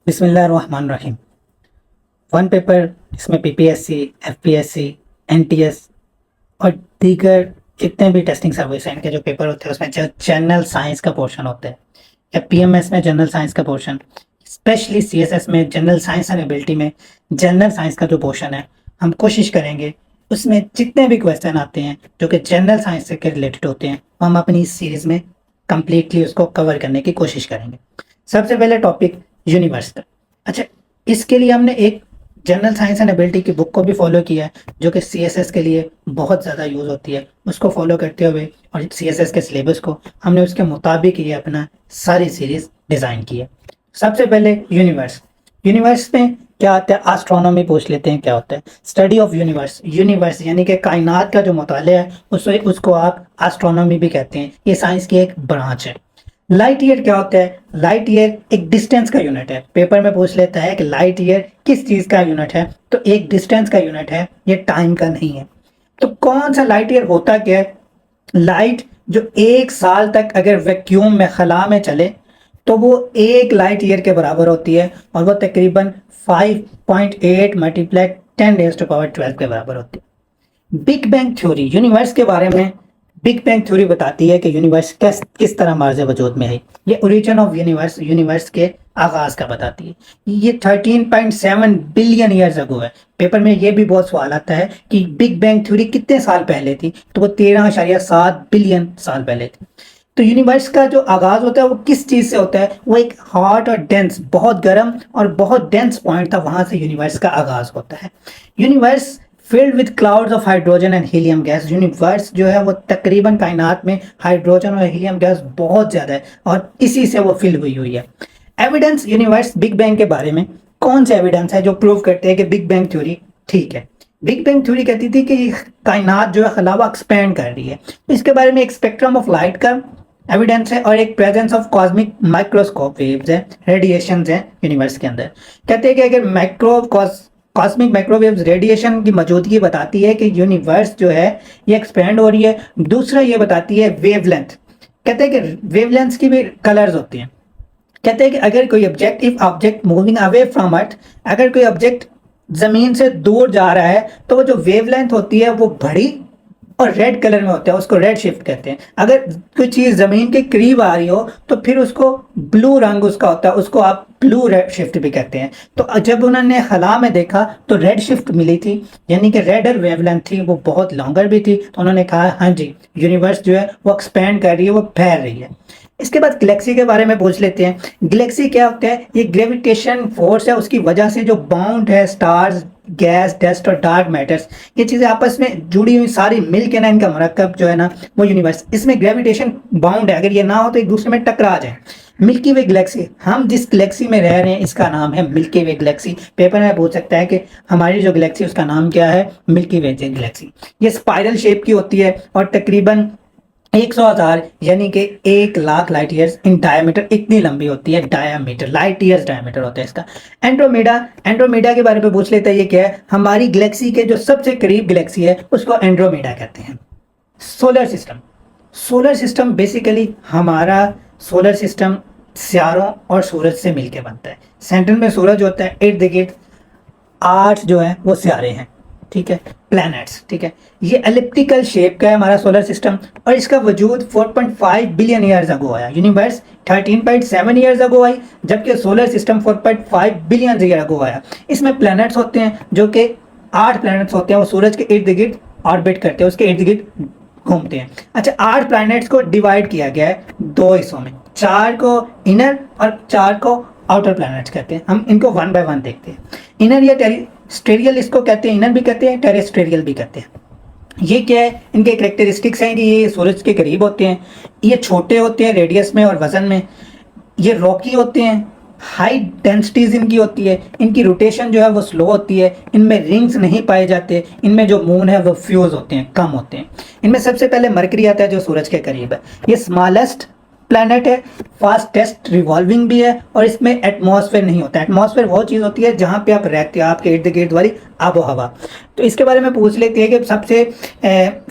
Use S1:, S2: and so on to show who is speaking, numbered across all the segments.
S1: बिस्मिल्लाहिर्रहमानिर्रहीम। One paper इसमें PPSC, FPSC, NTS और दीगर जितने भी टेस्टिंग सर्विस हैं इनके जो पेपर होते हैं उसमें जो जनरल साइंस का पोर्शन होता है या पीएमएस में जनरल साइंस का पोर्शन, स्पेशली सीएसएस में जनरल साइंस एंड एबिलिटी में जनरल साइंस का जो पोर्शन है, हम कोशिश करेंगे उसमें जितने भी क्वेश्चन आते हैं जो कि जनरल साइंस से रिलेटेड होते हैं हम अपनी इस सीरीज में कंप्लीटली उसको कवर करने की कोशिश करेंगे। सबसे पहले टॉपिक यूनिवर्स का। अच्छा, इसके लिए हमने एक जनरल साइंस एंड एबिलिटी की बुक को भी फॉलो किया है जो कि सीएसएस के लिए बहुत ज़्यादा यूज़ होती है। उसको फॉलो करते हुए और सीएसएस के सिलेबस को हमने उसके मुताबिक ये अपना सारी सीरीज डिज़ाइन की है। सबसे पहले यूनिवर्स। यूनिवर्स में क्या आता है? एस्ट्रोनॉमी पूछ लेते हैं क्या होता है। स्टडी ऑफ यूनिवर्स, यूनिवर्स यानी कि कायनात का जो मुताला है उसको आप एस्ट्रोनॉमी भी कहते हैं। ये साइंस की एक ब्रांच है। लाइट ईयर क्या होता है? लाइट ईयर एक डिस्टेंस का यूनिट है। पेपर में पूछ लेता है कि लाइट ईयर किस चीज का यूनिट है, तो एक डिस्टेंस का यूनिट है, ये टाइम का नहीं है। तो कौन सा लाइट ईयर होता क्या है? लाइट जो एक साल तक अगर वैक्यूम में खला में चले तो वो एक लाइट ईयर के बराबर होती है और वो तकरीबन 5.8 मल्टीप्लाई 10⁻12 के बराबर होती है। बिग बैंग थ्योरी, यूनिवर्स के बारे में बिग बैंग थ्योरी बताती है कि यूनिवर्स किस तरह मार्ज वजूद में है। ये ओरिजिन ऑफ यूनिवर्स, यूनिवर्स के आगाज का बताती है। ये 13.7 बिलियन ईयर्स अगो है। पेपर में ये भी बहुत सवाल आता है कि बिग बैंग थ्योरी कितने साल पहले थी, तो वो 13.7 बिलियन साल पहले थी। तो यूनिवर्स का जो आगाज होता है वो किस चीज से होता है? वो एक हॉट और डेंस, बहुत गर्म और बहुत डेंस पॉइंट था, वहां से यूनिवर्स का आगाज होता है। Universe filled with clouds of hydrogen and helium gas. Universe जो है वो तकरीबन कायनात में हाइड्रोजन और हीलियम गैस बहुत ज्यादा है और इसी से वो फिल हुई हुई है। एविडेंस यूनिवर्स बिग बैंग के बारे में कौन से एविडेंस है जो प्रूव करते हैं कि बिग बैंग थ्योरी ठीक है? बिग बैंग थ्योरी कहती थी कि कायनात जो है खलावा एक्सपेंड कर रही है। इसके बारे में एक स्पेक्ट्रम ऑफ लाइट का एविडेंस है और एक presence of cosmic microscope waves है, रेडिएशंस हैं यूनिवर्स के अंदर। कहते हैं कि अगर कॉस्मिक माइक्रोवेव्स रेडिएशन की मौजूदगी बताती है कि यूनिवर्स जो है ये एक्सपेंड हो रही है। दूसरा ये बताती है वेवलेंथ। कहते हैं कि वेवलेंथ की भी कलर्स होती हैं। कहते हैं कि अगर कोई ऑब्जेक्ट मूविंग अवे फ्रॉम अर्थ, अगर कोई ऑब्जेक्ट जमीन से दूर जा रहा है तो वो जो वेवलेंथ होती है वो बड़ी और रेड कलर में होता है, उसको रेड शिफ्ट कहते हैं। अगर कोई चीज जमीन के करीब आ रही हो तो फिर उसको ब्लू रंग उसका होता है, उसको आप ब्लू रेड शिफ्ट भी कहते हैं। तो जब उन्होंने खला में देखा तो रेड शिफ्ट मिली थी, यानी कि रेडर वेवलेंथ थी, वो बहुत लॉन्गर भी थी। तो उन्होंने कहा हाँ जी, यूनिवर्स जो है वो एक्सपेंड कर रही है, वो फैल रही है। इसके बाद गैलेक्सी के बारे में पूछ लेते हैं। गैलेक्सी क्या होता है? ये ग्रेविटेशन फोर्स है, उसकी वजह से जो बाउंड है स्टार्स, गैस, डस्ट और डार्क मैटर्स, ये चीजें आपस में जुड़ी हुई सारी मिल के ना इनका मरकब जो है ना वो यूनिवर्स। इसमें ग्रेविटेशन बाउंड है, अगर ये ना हो तो एक दूसरे में टकरा जाए। मिल्की वे गैलेक्सी, हम जिस गैलेक्सी में रह रहे हैं इसका नाम है मिल्की वे गैलेक्सी। पेपर में पूछ सकता है कि हमारी जो गैलेक्सी उसका नाम क्या है? मिल्की वे गैलेक्सी। ये स्पाइरल शेप की होती है और तकरीबन 100,000 यानी कि 1 lakh light years in diameter, इतनी लंबी होती है। डायमीटर, लाइट ईयर्स डायमीटर होता है इसका। एंड्रोमेडा, एंड्रोमेडा के बारे में पूछ लेते हैं। ये क्या है? हमारी गैलेक्सी के जो सबसे करीब गैलेक्सी है उसको एंड्रोमेडा कहते हैं। Solar system, solar system basically हमारा सोलर सिस्टम सितारों और सूरज से मिलकर बनता है। सेंटर में सूरज होता है, इर्द गिर्द 8 जो है वो सितारे हैं, ठीक है, प्लैनेट्स, ठीक है। ये एलिप्टिकल शेप का है हमारा सोलर सिस्टम और इसका वजूद 4.5 बिलियन ईयर्स अगो आया। यूनिवर्स 13.7 ईयर्स अगो आई, जबकि solar system 4.5 billion year ago आया। इसमें प्लैनेट्स होते हैं जो कि 8 प्लैनेट्स होते हैं, वो सूरज के इर्द गिर्द ऑर्बिट करते हैं, उसके इर्द गिर्द घूमते हैं। अच्छा, 8 प्लैनेट्स को डिवाइड किया गया है 2 हिस्सों में, 4 को इनर और 4 को आउटर प्लैनेट्स कहते हैं। हम इनको 1 बाय 1 देखते हैं। इनर या टेरेस्ट्रियल इसको कहते हैं, इनर भी कहते हैं, टेरेस्ट्रियल भी कहते हैं। ये क्या है? इनके कैरेक्टरिस्टिक्स हैं कि ये सूरज के करीब होते हैं, ये छोटे होते हैं रेडियस में और वजन में, ये रॉकी होते हैं, हाई डेंसिटीज इनकी होती है, इनकी रोटेशन जो है वो स्लो होती है, इनमें रिंग्स नहीं पाए जाते, इनमें जो मून है वो फ्यूज होते हैं, कम होते हैं। इनमें सबसे पहले मरकरी आता है जो सूरज के करीब है। ये स्मॉलेस्ट प्लैनेट है, फास्टेस्ट रिवॉल्विंग भी है और इसमें एटमॉस्फेयर नहीं होता। एटमॉस्फेयर वो चीज़ होती है जहाँ पे आप रहते हो, आपके इर्द गिर्द वाली आबो हवा। तो इसके बारे में पूछ लेते हैं कि सबसे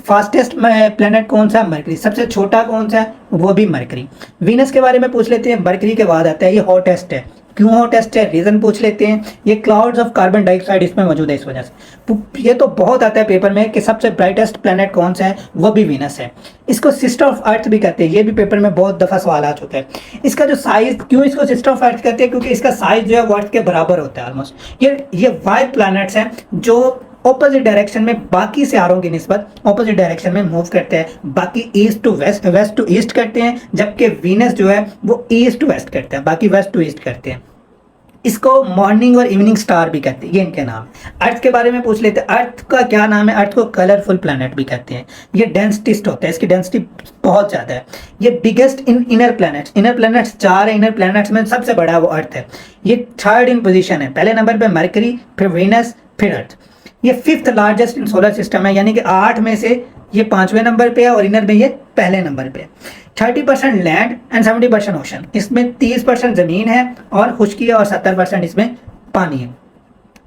S1: फास्टेस्ट प्लैनेट कौन सा है? मरकरी। सबसे छोटा कौन सा है? वो भी मरकरी। वीनस के बारे में पूछ लेते हैं। मरकरी के बाद आता है, ये हॉटेस्ट है, क्यों हॉटेस्ट है, रीजन पूछ लेते हैं। ये क्लाउड्स ऑफ कार्बन डाइऑक्साइड इसमें मौजूद है इस वजह से। ये तो बहुत आता है पेपर में कि सबसे ब्राइटेस्ट प्लेनेट कौन सा है, वो भी वीनस है। इसको सिस्टर ऑफ अर्थ भी कहते हैं, ये भी पेपर में बहुत दफा सवाल आ चुका है। इसका जो साइज, क्यों इसको सिस्टर ऑफ अर्थ कहते हैं, क्योंकि इसका साइज जो है वो अर्थ के बराबर होता है ऑलमोस्ट। ये 5 प्लैनेट्स हैं जो ऑपोजिट डायरेक्शन में बाकी सितारों की निस्बत ऑपोजिट डायरेक्शन में मूव करते हैं। बाकी east to west, west to east करते हैं, जबकि वीनस जो है वो ईस्ट टू वेस्ट करते हैं, बाकी वेस्ट टू ईस्ट करते हैं। इसको मॉर्निंग और इवनिंग स्टार भी कहते हैं, ये इनके नाम। अर्थ के बारे में पूछ लेते हैं, अर्थ का क्या नाम है। अर्थ को कलरफुल प्लैनेट भी कहते हैं। ये डेंसिस्ट होता है, इसकी डेंसिटी बहुत ज़्यादा है। ये biggest in inner planets, inner planets 4 है, इनर प्लैनेट्स में सबसे बड़ा वो अर्थ है। ये 3rd इन पोजीशन है, पहले नंबर पे मरकरी, फिर वीनस, फिर अर्थ। ये 5th largest in solar system है, यानी कि 8 में से ये 5वें नंबर पे है और इनर में ये पहले नंबर पे है। 30% लैंड एंड 70% ओशन, इसमें 30% ज़मीन है और खुश्की है और 70% इसमें पानी है।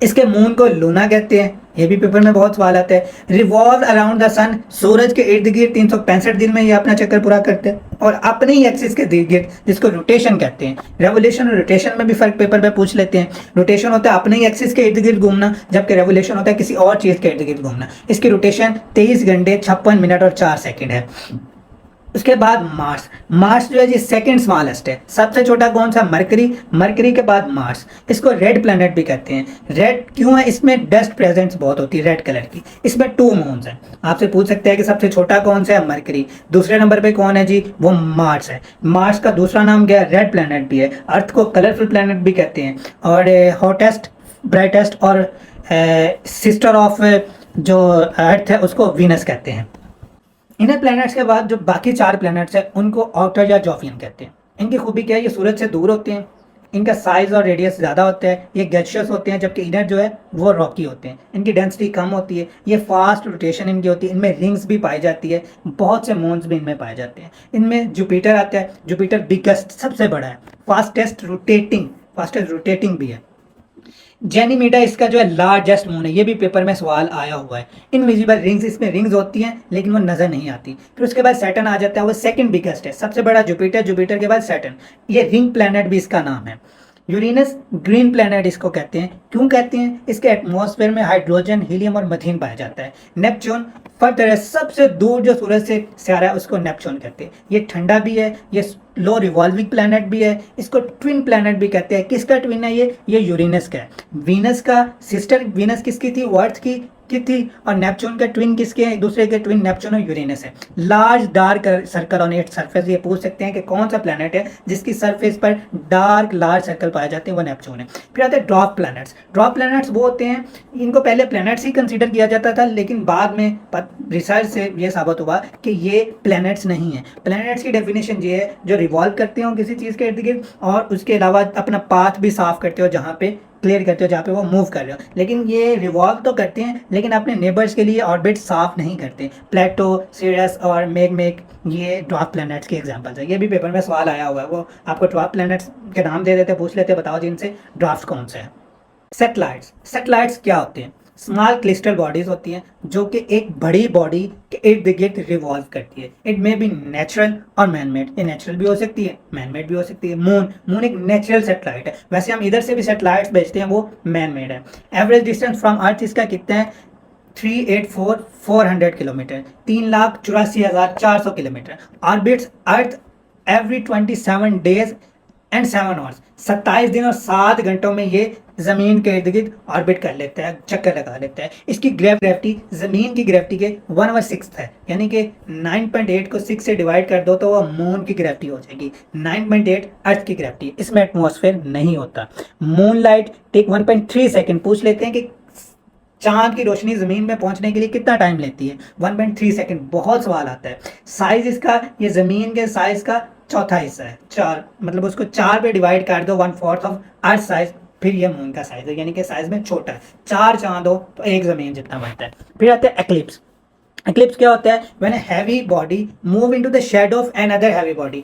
S1: इसके मून को लूना कहते हैं, ये भी पेपर में बहुत सवाल आता है। रिवॉल्व अराउंड द सन, सूरज के इर्द गिर्द 365 दिन में ये अपना चक्कर पूरा करते हैं और अपने ही एक्सिस के इर्द गिर्द, जिसको रोटेशन कहते हैं। रेवोल्यूशन और रोटेशन में भी फर्क पेपर में पूछ लेते हैं। रोटेशन होता है अपने ही एक्सिस के इर्द गिर्द घूमना, जबकि रेवोल्यूशन होता है किसी और चीज़ के इर्द गिर्द घूमना। इसकी रोटेशन 23 घंटे 56 मिनट और 4 सेकेंड है। उसके बाद मार्स, मार्स जो है जी सेकंड स्मॉलेस्ट है। सबसे छोटा कौन सा, मरकरी, मरकरी के बाद मार्स। इसको रेड प्लैनेट भी कहते हैं। रेड क्यों है, इसमें डस्ट प्रेजेंस बहुत होती है रेड कलर की। इसमें 2 मून्स हैं। आपसे पूछ सकते हैं कि सबसे छोटा कौन सा है, मरकरी। दूसरे नंबर पे कौन है जी, वो मार्स है। मार्स का दूसरा नाम क्या है, रेड प्लैनेट भी है। अर्थ को कलरफुल प्लैनेट भी कहते हैं। और हॉटेस्ट, ब्राइटेस्ट और सिस्टर ऑफ जो अर्थ है उसको वीनस कहते हैं। इनर प्लैनेट्स के बाद जो बाकी 4 प्लैनेट्स हैं उनको आउटर या जॉफियन कहते हैं। इनकी खूबी क्या है, ये सूरज से दूर होते हैं, इनका साइज और रेडियस ज़्यादा होता है, ये गैसियस होते हैं, जबकि इनर जो है वो रॉकी होते हैं। इनकी डेंसिटी कम होती है, ये फास्ट रोटेशन इनकी होती है, इनमें रिंग्स भी पाई जाती है, बहुत से मून्स भी इनमें पाए जाते हैं। इनमें जुपिटर आता है, जुपिटर बिगेस्ट सबसे बड़ा है, फास्टेस्ट रोटेटिंग भी है। जेनीमेडा इसका जो है लार्जेस्ट मून है, ये भी पेपर में सवाल आया हुआ है। इनविजिबल रिंग्स, इसमें रिंग्स होती हैं लेकिन वो नज़र नहीं आती। फिर उसके बाद सैटर्न आ जाता है, वो सेकंड बिगेस्ट है, सबसे बड़ा जुपिटर, जुपिटर के बाद सैटर्न, ये रिंग प्लैनेट भी इसका नाम है। यूरेनस ग्रीन प्लैनेट इसको कहते हैं। क्यों कहते हैं, इसके एटमॉस्फेयर में हाइड्रोजन, हीलियम और मीथेन पाया जाता है। नेपच्यून फर्दर है, सबसे दूर जो सूरज से सियारा है उसको नेपच्यून कहते हैं। ये ठंडा भी है, ये लो रिवॉल्विंग प्लैनेट भी है, इसको ट्विन प्लैनेट भी कहते हैं। किसका ट्विन है ये यूरेनस का है। वीनस का सिस्टर, वीनस किसकी थी, वो अर्थ की थी। और नेपच्यून का ट्विन किसके हैं, दूसरे के ट्विन नेपच्यून और यूरेनस है। Large dark circle on its surface, ये पूछ सकते हैं कि कौन सा प्लैनेट है जिसकी सरफेस पर डार्क लार्ज सर्कल पाए जाते हैं, वो नेपच्यून है। फिर आते हैं ड्वार्फ प्लैनेट्स। ड्वार्फ प्लैनेट्स वो होते हैं, इनको पहले प्लैनेट्स ही कंसीडर किया जाता था, लेकिन बाद में रिसर्च से ये साबित हुआ कि ये प्लैनेट्स नहीं है। प्लैनेट्स की डेफिनेशन ये है जो रिवॉल्व करते हो किसी चीज़ के इर्द गिर्द और उसके अलावा अपना पाथ भी साफ करते हो, जहाँ पे क्लियर करते हो, जहाँ पे वो मूव कर रहे हो। लेकिन ये रिवॉल्व तो करते हैं लेकिन अपने नेबर्स के लिए ऑर्बिट साफ नहीं करते। प्लेटो, सीरियस और मेक ये ड्वार्फ प्लैनेट्स के एग्जांपल्स है। ये भी पेपर में सवाल आया हुआ है, वो आपको ड्वार्फ प्लैनेट्स के नाम दे देते, पूछ लेते, बताओ जिनसे ड्वार्फ कौन से है। सैटेलाइट्स, सैटेलाइट्स क्या होते हैं, स्मॉल क्रिस्टल बॉडीज होती हैं जो कि एक बड़ी बॉडी के इर्द गिर्द रिवॉल्व करती है। इट मे बी नेचुरल और मैन मेड, ये नेचुरल भी हो सकती है, मैन मेड भी हो सकती है। मून एक नेचुरल सैटेलाइट है, वैसे हम इधर से भी सैटेलाइट्स भेजते हैं, वो मैन मेड है। एवरेज डिस्टेंस फ्रॉम अर्थ इसका कितना है, 384,400 kilometre, 3,84,400 kilometre. Orbits earth every 27 days and 7 hours, 27 दिन और 7 घंटों में ये ज़मीन के इर्द गिर्द ऑर्बिट कर लेता है, चक्कर लगा लेता है। इसकी ग्रेविटी ज़मीन की ग्रेविटी के 1/6 है, यानी कि 9.8 को 6 से डिवाइड कर दो तो वो मून की ग्रेविटी हो जाएगी। 9.8 अर्थ की ग्रेविटी, इसमें एटमॉस्फेयर नहीं होता। Moonlight take 1.3 second. पूछ लेते हैं कि चांद की रोशनी ज़मीन में पहुंचने के लिए कितना टाइम लेती है, 1.3 सेकेंड। बहुत सवाल आता है। साइज़ इसका, ये ज़मीन के साइज़ का चौथा हिस्सा है, 4, मतलब उसको 4 पे डिवाइड कर दो, 1/4 ऑफ अर्थ साइज, फिर ये मून का साइज है, यानी कि साइज में छोटा है। 4 चांद हो तो एक ज़मीन जितना बनता है। फिर आते हैं एक्लिप्स। एक्लिप्स क्या होता है, when a heavy body move into the shadow of another heavy body.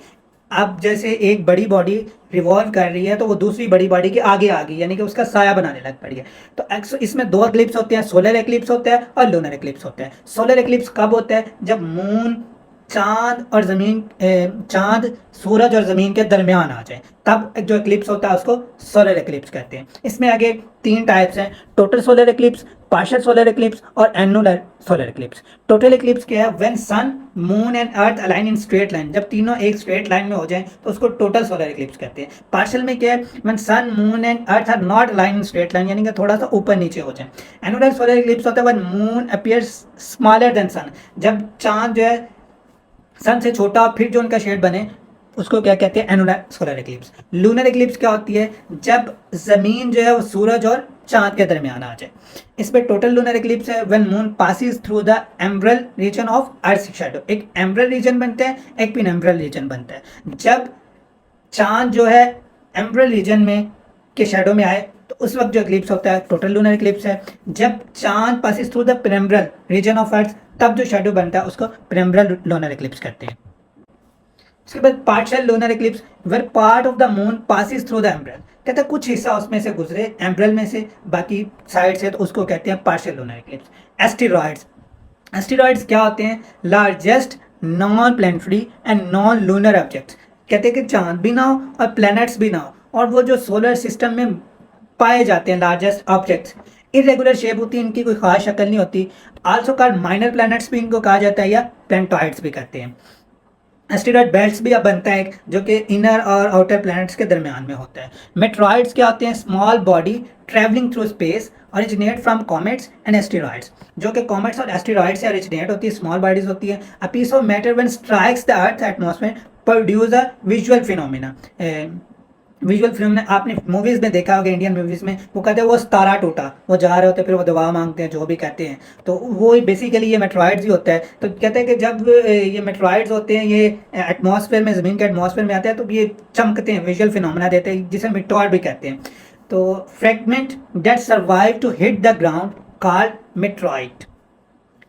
S1: अब जैसे एक बड़ी बॉडी रिवॉल्व कर रही है तो वो दूसरी बड़ी बॉडी के आगे आ गई, यानी कि उसका साया बनाने लग पड़ी है। तो इसमें 2 एक्लिप्स होते हैं, सोलर एक्लिप्स होता है और लूनर एक्लिप्स होता है। सोलर एक्लिप्स कब होता है, जब मून चांद और ज़मीन चांद सूरज और ज़मीन के दरमियान आ जाए, तब जो एक्लिप्स होता है उसको सोलर एक्लिप्स कहते हैं। इसमें आगे 3 टाइप्स हैं, total solar eclipse, partial solar eclipse और annular solar eclipse. Total eclipse क्या है? When sun moon and earth align in straight line, जब तीनों एक स्ट्रेट लाइन में हो जाएं तो उसको टोटल सोलर एक्लिप्स कहते हैं। पार्शियल में क्या है? When sun moon and earth are not align in straight line, यानी कि थोड़ा सा ऊपर नीचे हो जाए। एनुलर सोलर एक्लिप्स होता है when moon appears smaller than sun, जब चांद जो है सन से छोटा और फिर जो उनका शेड बने उसको क्या कहते हैं? Annular solar eclipse. Lunar eclipse क्या होती है? जब जमीन जो है वो सूरज और चांद के दरमियान आ जाए। इसमें टोटल लूनर एक्लिप्स है when moon passes through the umbral region of earth shadow. एक एम्ब्रल रीजन बनता है, एक पिनएम्ब्रल रीजन बनता है। जब चांद जो है एम्ब्रल रीजन में के शैडो में आए तो उस वक्त जो एक्लिप्स होता है टोटल लूनर एक्लिप्स है। जब चांद passes through the penumbral region of earth, तब जो शैडो बनता है उसको पिनएम्ब्रल लूनर एक्लिप्स कहते हैं। उसके बाद partial lunar eclipse where part of the moon passes through the umbral, कहते हैं कुछ हिस्सा उसमें से गुजरे एम्ब्रल में से, बाकी साइड से, तो उसको कहते हैं partial lunar eclipse. Asteroids, asteroids क्या होते हैं? Largest non planetary and non lunar objects, कहते हैं कि चांद भी ना हो और प्लैनेट्स भी ना हो और वो जो सोलर सिस्टम में पाए जाते हैं लार्जेस्ट ऑब्जेक्ट्स, इरेगुलर शेप होती है, इनकी कोई खास शक्ल नहीं होती। आल्सो कॉल्ड माइनर प्लैनेट्स भी इनको कहा जाता है या प्लैनेटॉइड्स भी कहते हैं। एस्टेरॉइड बेल्ट्स भी अब बनता है जो कि इनर और आउटर प्लैनेट्स के दरमियान में होता है। मेट्रॉइड्स क्या होते हैं? Small body travelling through space, originate from comets and asteroids, जो कि कॉमेट्स और एस्टेरॉइड से ओरिजिनेट होती है, स्मॉल बॉडीज होती है। A piece of matter when strikes the earth atmosphere produce a visual phenomena. Visual film में आपने मूवीज में देखा होगा, इंडियन मूवीज में वो कहते हैं वो तारा टूटा, वो जा रहे होते हैं फिर वो दवा मांगते हैं, जो भी कहते हैं, तो वो बेसिकली ये मेट्रॉइड्स ही होता है। तो कहते हैं कि जब ये मेट्रॉइड्स होते हैं ये एटमॉस्फेयर में, ज़मीन के एटमॉस्फेयर में आते हैं तो ये चमकते हैं, विजुअल फिनोमेना देते हैं, जिसे मेट्रॉइड भी कहते हैं। तो fragment that survive to hit the ground called meteoroid,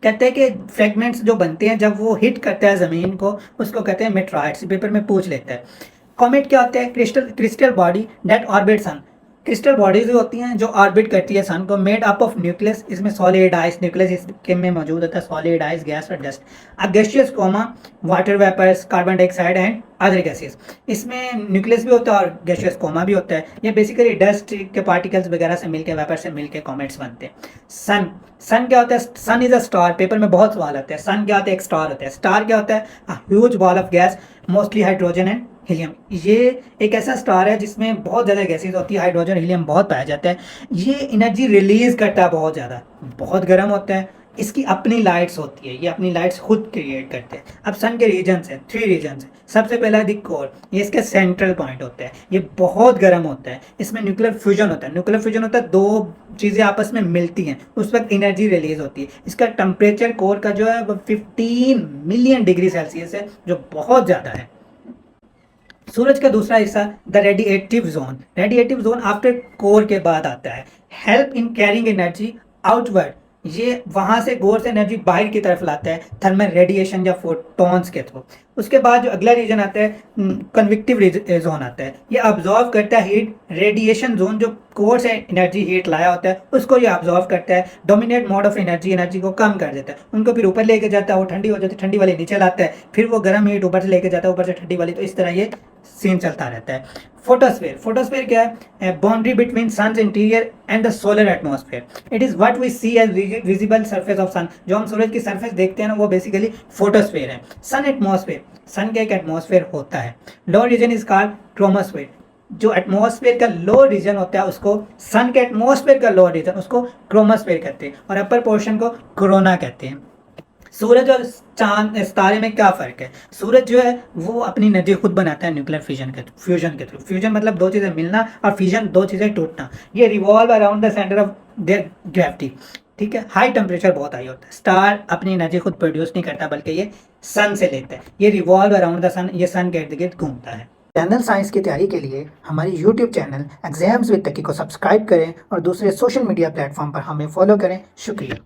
S1: कहते हैं कि फ्रेगमेंट्स जो बनते हैं जब वो हिट करता है ज़मीन को उसको कहते हैं मेट्रॉइड्स। पेपर में पूछ लेता है। कॉमेट क्या होता है? Crystal body that orbit sun, crystal bodies होती हैं जो ऑर्बिट करती है सन को, मेड अप ऑफ न्यूक्लियस, इसमें सॉलिड आइस न्यूक्लियस इसके में मौजूद होता है, सॉलिड आइस, गैस और dust, a gaseous coma, water vapours, carbon dioxide and other gases. इसमें न्यूक्लियस भी होता है और गैसियस कोमा भी होता है। ये बेसिकली डस्ट के पार्टिकल्स वगैरह से मिलकर, वेपर से मिलकर कॉमेट्स बनते हैं। सन, सन क्या होता है? सन इज अ स्टार, पेपर में बहुत सवाल आते हैं। सन क्या होता है? एक स्टार होता है। स्टार क्या होता है? A huge ball of gas, mostly hydrogen and helium. ये एक ऐसा स्टार है जिसमें बहुत ज़्यादा गैसेज होती है, हाइड्रोजन हीलियम बहुत पाया जाता है। ये एनर्जी रिलीज करता है बहुत ज़्यादा, बहुत गर्म होता है, इसकी अपनी लाइट्स होती है, ये अपनी लाइट्स खुद क्रिएट करते हैं। अब सन के रीजन्स हैं, 3 रीजन्स हैं। सबसे पहला द कोर, ये इसका सेंट्रल पॉइंट होता है, ये बहुत गर्म होता है, इसमें न्यूक्लियर फ्यूजन होता है। न्यूक्लियर फ्यूजन होता है, 2 चीज़ें आपस में मिलती हैं, उस वक्त एनर्जी रिलीज होती है। इसका टेम्परेचर कोर का जो है वो 15 मिलियन डिग्री सेल्सियस है, जो बहुत ज़्यादा है। सूरज का दूसरा हिस्सा the radiative zone, radiative zone after core के बाद आता है। Help in carrying energy outward, ये वहाँ से कोर से एनर्जी बाहर की तरफ लाता है थर्मल रेडिएशन या फोटॉन्स के थ्रू। उसके बाद जो अगला रीजन आता है कन्विक्टिव जोन आता है, ये ऑब्जॉर्व करता है हीट। रेडिएशन जोन जो कोर से एनर्जी हीट लाया होता है उसको ये ऑब्जॉर्व करता है। Dominate mode of energy, energy को कम कर देता है, उनको फिर ऊपर लेके जाता है, वो ठंडी हो जाती है, ठंडी वाली नीचे लाता है, फिर वो गर्म हीट ऊपर से लेके जाता है, ऊपर से ठंडी वाली, तो इस तरह ये सीन चलता रहता है। फोटोस्फेयर, फोटोस्फेयर क्या है? Boundary between sun's interior and the solar atmosphere. It is what we see as visible surface of sun, जो हम सूरज की सरफेस देखते हैं ना वो बेसिकली फोटोस्फेयर है। सन एटमॉस्फेयर, सन का एक एटमॉस्फेयर होता है। Lower region is called chromosphere, जो एटमॉस्फेयर का लोअर रीजन होता है उसको, सन के एटमॉस्फेयर का लोअर रीजन उसको क्रोमोस्फेयर कहते हैं, और अपर पोर्शन को कोरोना कहते हैं। सूरज और चांद तारे में क्या फ़र्क है? सूरज जो है वो अपनी एनर्जी खुद बनाता है न्यूक्लियर फ्यूजन के थ्रू। फ्यूजन मतलब 2 चीज़ें मिलना, और फ्यूजन 2 चीज़ें टूटना। ये revolve around the centre of their gravity, ठीक है। हाई टेम्परेचर बहुत हाई होता है। स्टार अपनी एनर्जी खुद प्रोड्यूस नहीं करता बल्कि ये सन से लेता है। ये रिवॉल्व अराउंड द सन, ये सन के इर्द गिर्द घूमता है। जनरल साइंस की तैयारी के लिए हमारी यूट्यूब चैनल एग्जाम्स विद तकी को सब्सक्राइब करें और दूसरे सोशल मीडिया प्लेटफॉर्म पर हमें फॉलो करें। शुक्रिया।